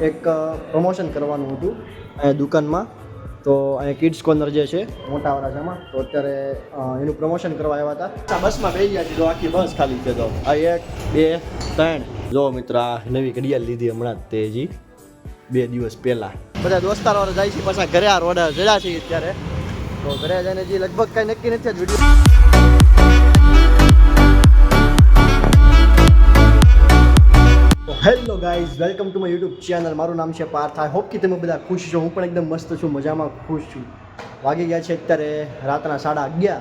એક પ્રમોશન કરવાનું હતું અહીંયા દુકાનમાં. તો અહીંયા કિડ્સ કોર્નર જે છે મોટા વરાછામાં, તો અત્યારે એનું પ્રમોશન કરવા આવ્યા હતા. બસમાં બેસી ગયા છે, તો આખી બસ ખાલી છે. તો આ 1 2 3 જો મિત્ર, આ નવી ઘડિયાળ લીધી હમણાં જ, તે હજી 2 દિવસ પહેલાં. બધા દોસ્તારો જાય છે પાછા ઘરે. આ રોડ જડ્યા છે અત્યારે, તો ઘરે જઈને હજી લગભગ કાંઈ નક્કી નથી video. Hello guys, welcome to my YouTube channel. મારું નામ છે પાર્થ. આઈ હોપ કે તમે બધા ખુશ છો. હું પણ એકદમ મસ્ત છું, મજામાં ખુશ છું. વાગી ગયા છે અત્યારે રાતના 11:30.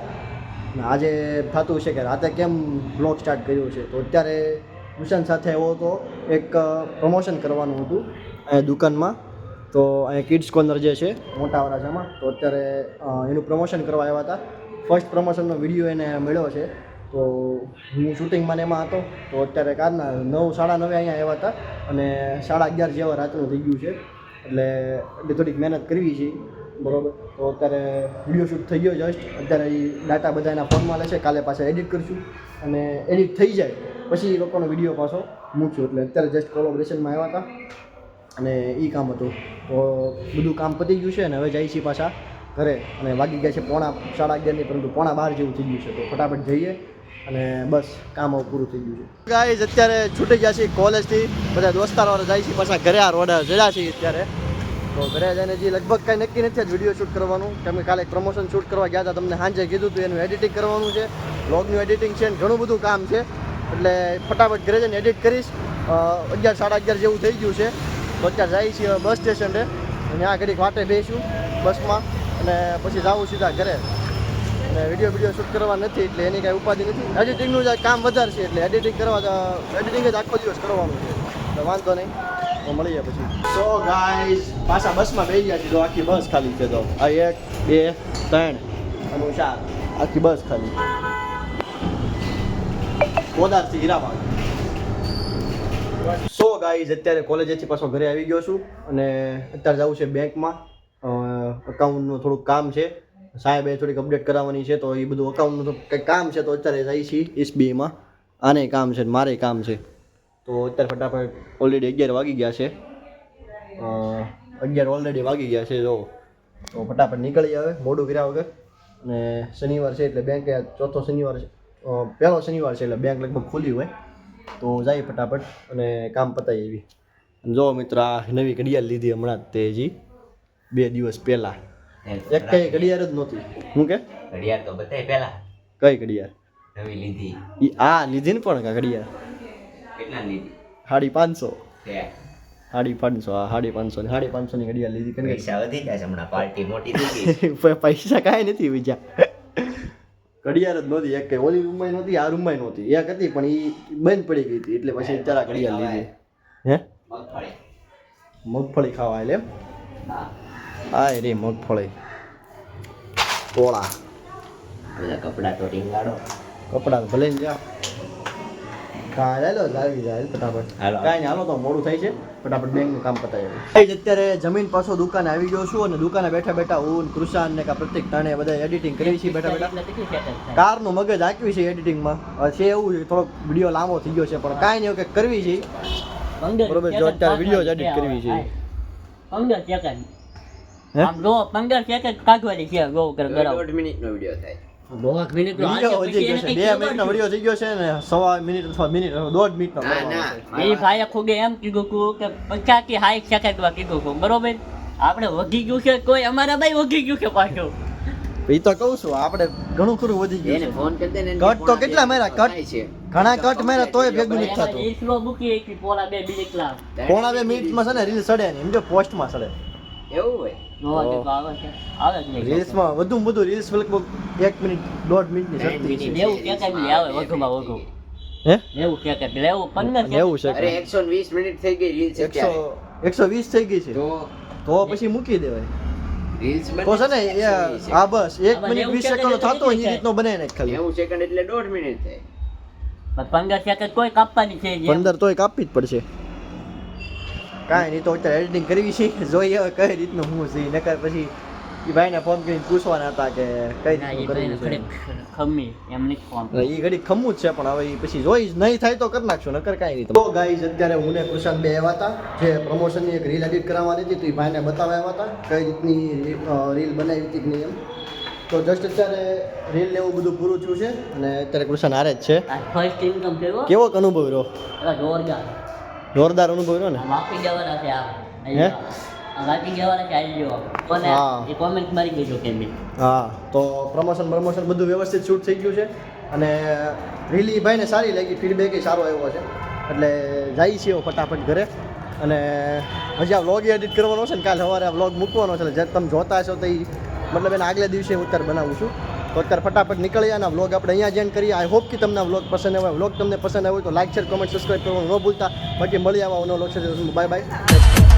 અને આજે થતું છે કે રાતે કેમ બ્લોગ સ્ટાર્ટ કર્યો છે. તો અત્યારે દુશાન સાથે આવ્યો તો એક પ્રમોશન કરવાનું હતું અહીંયા દુકાનમાં. તો અહીંયા કિડ્સ કોર્નર જે છે મોટા વરાછામાં, તો અત્યારે એનું પ્રમોશન કરવા આવ્યા હતા. ફર્સ્ટ પ્રમોશનનો વિડીયો એને મળ્યો છે. તો હું શૂટિંગમાં એમાં હતો. તો અત્યારે કારના 9 સાડા 9 અહીંયા આવ્યા હતા અને 11:30 જેવા રાતનું થઈ ગયું છે. એટલે થોડીક મહેનત કરવી છે, બરાબર. તો અત્યારે વિડીયો શૂટ થઈ ગયો જસ્ટ. અત્યારે એ ડાટા બધા એના ફોનમાં લે છે. કાલે પાછા એડિટ કરીશું અને એડિટ થઈ જાય પછી એ લોકોનો વિડીયો પાછો મૂકશું. એટલે અત્યારે જસ્ટ કોલેબોરેશનમાં આવ્યા હતા અને એ કામ હતું. તો બધું કામ પતી ગયું છે અને હવે જાય છે પાછા ઘરે. અને વાગી ગયા છે 11:30 નહીં, પરંતુ 11:15 જેવું થઈ ગયું છે. તો ફટાફટ જઈએ અને બસ કામ પૂરું થઈ ગયું છે. ગાઈઝ અત્યારે છૂટી ગયા છે કોલેજથી. બધા દોસ્તારો જાય છે પાછા ઘરે. આ રોડ જડ્યા છે અત્યારે, તો ઘરે જઈને હજી લગભગ કાંઈ નક્કી નથી વિડીયો શૂટ કરવાનું. કેમ કે કાલે પ્રમોશન શૂટ કરવા ગયા હતા, તમને સાંજે કીધું હતું. એનું એડિટિંગ કરવાનું છે, વ્લોગનું એડિટિંગ છે, ઘણું બધું કામ છે. એટલે ફટાફટ ઘરે જઈને એડિટ કરીશ. 11 સાડા 11 જેવું થઈ ગયું છે. તો અત્યારે જાય છે બસ સ્ટેશને અને આ ઘડીક વાટે બેસીશું બસમાં અને પછી જાવું સીધા ઘરે. અને વિડીયો શૂટ કરવા નથી એટલે એની કાંઈ ઉપાધિ નથી. એડિટિંગનું જ કામ વધારે છે એટલે એડિટિંગ જ આખો દિવસ કરવાનું છે. એટલે વાંધો નહીં, તો મળીએ પછી. સો ગાઈઝ પાછા બસમાં બેસી ગયા છે. તો આખી બસ ખાલી છે. તો આ 1 2 3 અને 4 આખી બસ ખાલી. કોદારથી હીરાબાગ. સો ગાઈઝ અત્યારે કોલેજેથી પાછો ઘરે આવી ગયો છું અને અત્યારે જવું છે બેંકમાં. અકાઉન્ટનું થોડુંક કામ છે. સાહેબે થોડીક અપડેટ કરાવવાની છે. તો એ બધું અકાઉન્ટનું કંઈક કામ છે. તો અત્યારે જઈએ છીએ SBIમાં. આને કામ છે, મારે કામ છે. તો અત્યારે ફટાફટ ઓલરેડી 11 વાગી ગયા છે. 11 ઓલરેડી વાગી ગયા છે. જો તો ફટાફટ નીકળી આવે મોડું કર્યા વગર. અને શનિવાર છે એટલે બેંક ચોથો શનિવાર છે, પહેલો શનિવાર છે એટલે બેંક લગભગ ખુલ્લી હોય. તો જાય ફટાફટ અને કામ પતાવી આવી. જો મિત્ર, આ નવી ઘડિયાળ લીધી હમણાં જ, તે હજી 2 દિવસ પહેલાં. એક કઈ ઘડિયાળ જ નહોતી. હું કે ઘડિયાળ તો બતાય પહેલા કઈ ઘડિયાળ નવી લીધી? આ લીધી ને પણ ઘડિયાળ કેટલા લીધી? 550. તે 550. હા 550 ની 550 ની ઘડિયાળ લીધી. કેમ પૈસા વધી જાય છે હમણાં, પાર્ટી મોટી દીધી. કે પૈસા કાંઈ નથી બીજા. ઘડિયાળ જ નહોતી. એક કઈ ઓલી રૂમમાં નહોતી, આ રૂમમાં નહોતી. એક હતી પણ એ બંધ પડી ગઈ હતી એટલે પછી ચારા ઘડિયાળ લીધી. હે મગફળી મગફળી ખાવા એટલે એમ? હા, હા રે મગફળી ટોળા. બધા કપડા તો ટીંગાડો. કપડાં ભલે ને જા કાંઈ લો આવી જાય ફટાફટ. હાલો. કાંઈ નહીં, હાલો તો મોડું થાય છે. ફટાફટ બેંકનું કામ પતાવી. અત્યારે જમીન પાછો દુકાને આવી ગયો છું અને દુકાને બેઠા બેઠા હું કૃષાન ને પ્રત્યેક ટાણે બધા એડિટિંગ કરી છે. બેઠા બેઠા કારનું મગજ આંક્યું છે એડિટિંગમાં. છે એવું થોડોક વિડીયો લાંબો થઈ ગયો છે પણ કાંઈ નહીં, એવું કંઈક કરવી છે. બરોબર, જો અત્યારે વિડીયો જ એડિટ કરવી છે. 15 સેકન્ડ. આમ જો 15 સેકન્ડ કાઢવાની છે. જો કર બરાબર 1.5 મિનિટનો વિડિયો થાય. 2 મિનિટ નો વિડીયો વધી ગયો છે. 2 મિનિટનો વિડીયો થઈ ગયો છે ને 1.5 મિનિટ અથવા મિનિટ 1.5 મિનિટનો ના, કરવાનો ના. છે. એ ભાઈએ ખુદે એમ કીધું હતું કે 50 થી 60 સેકન્ડમાં કીધું હતું, બરોબર. આપણે વધી ગયું છે, કોઈ અમારા ભાઈ વધી ગયું છે પાછું. એ તો કહું છું, આપણે ઘણું ખરું વધી ગયું એને છે. ફોન કરી દે ને. કટ તો કેટલા માર્યા? કટ છે. ઘણા કટ માર્યા તોય ભેગું નથી થતું. એ સ્લો મૂકી હતી પોલા 2 મિનિટ લાવ. પોણા 2 મિનિટમાં છે ને રીલ સડે નહીં. એમ જો પોસ્ટમાં સડે. એવું હોય? નવા કે આવે છે, આવે જ નહીં. રીલ્સમાં વધુમાં વધુ રીલ્સ લગભગ 1 મિનિટ 1.5 મિનિટની સડતી છે. 90 સેકન્ડ આવે વધુમાં વધુ. હે 90 સેકન્ડ લેવું 15 એવું છે અરે 120 મિનિટ થઈ ગઈ રીલ્સ અત્યારે. 120 થઈ ગઈ છે. તો તો પછી મૂકી દેવાય. રીલ્સ તો છે ને આ બસ 1 મિનિટ 20 સેકન્ડ થતો હોય એ રીતનો બનાવી નાખ ખાલી. 90 સેકન્ડ એટલે 1.5 મિનિટ થાય. 15 સેકન્ડ કોઈ કાપવાની છે જ. 15 તોય કાપવી જ પડશે. કાંઈ નહીં, તો અત્યારે એડિટિંગ કરવી છે. જોઈએ હવે કઈ રીતનું હું છે. નકર પછી એ ભાઈને ફોન કરીને પૂછવાના હતા કે કઈ ના, એ રીતનું ભાઈને કરવું છે ઘડીક ખમી એમને ફોન એ ઘડી ખમવું જ છે પણ હવે ઈ પછી જોઈ જ નહીં થાય તો કરી નાખશું નકર કાંઈ નહીં તો ગાઈઝ અત્યારે હું ને કૃષાન બે આવ્યા હતા જે પ્રમોશનની એક રીલ એડિટ કરાવવાની હતી તો એ ભાઈને બતાવવા આવ્યા હતા કઈ રીતની રીલ બનાવી હતી કે નહીં એમ તો જસ્ટ અત્યારે રીલ ને એવું બધું પૂરું થયું છે અને અત્યારે કૃષાન હારે જ છે આ ફર્સ્ટ ઇન્કમ થયો કેવો અનુભવ રહ્યો જોરદાર જોરદાર અનુભવ રહ્યો ને આ વાપી જવાના છે આ હે? આ વાપી જવાના છે આવી જવા કોને હા. એ કોમેન્ટ મારી દેજો કે બી હા તો પ્રમોશન બધું વ્યવસ્થિત શૂટ થઈ ગયું છે અને રીલી ભાઈને સારી લાગી ફીડબેક સારો આવ્યો છે એટલે જઈએ છીએ ફટાફટ ઘરે અને હજી આ વ્લોગ એડિટ કરવાનો છે ને કાલે સવારે આ વ્લોગ મૂકવાનો છે એટલે જે તમે જોતા હશો તો એ મતલબ એના આગલા દિવસે હું અત્યારે બનાવું છું તો અત્યારે ફટાફટ નીકળી અને આ વ્લોગ આપણે અહીંયા જેન કરીએ આઈ હોપ કે તમને આ વ્લોગ પસંદ આવ્યો વ્લોગ તમને પસંદ આવ્યો તો લાઈક શેર કોમેન્ટ સબસ્ક્રાઈબ કરવાનું ન ભૂલતા બાકી મળી આવવાનો વ્લોગ છે બાય બાય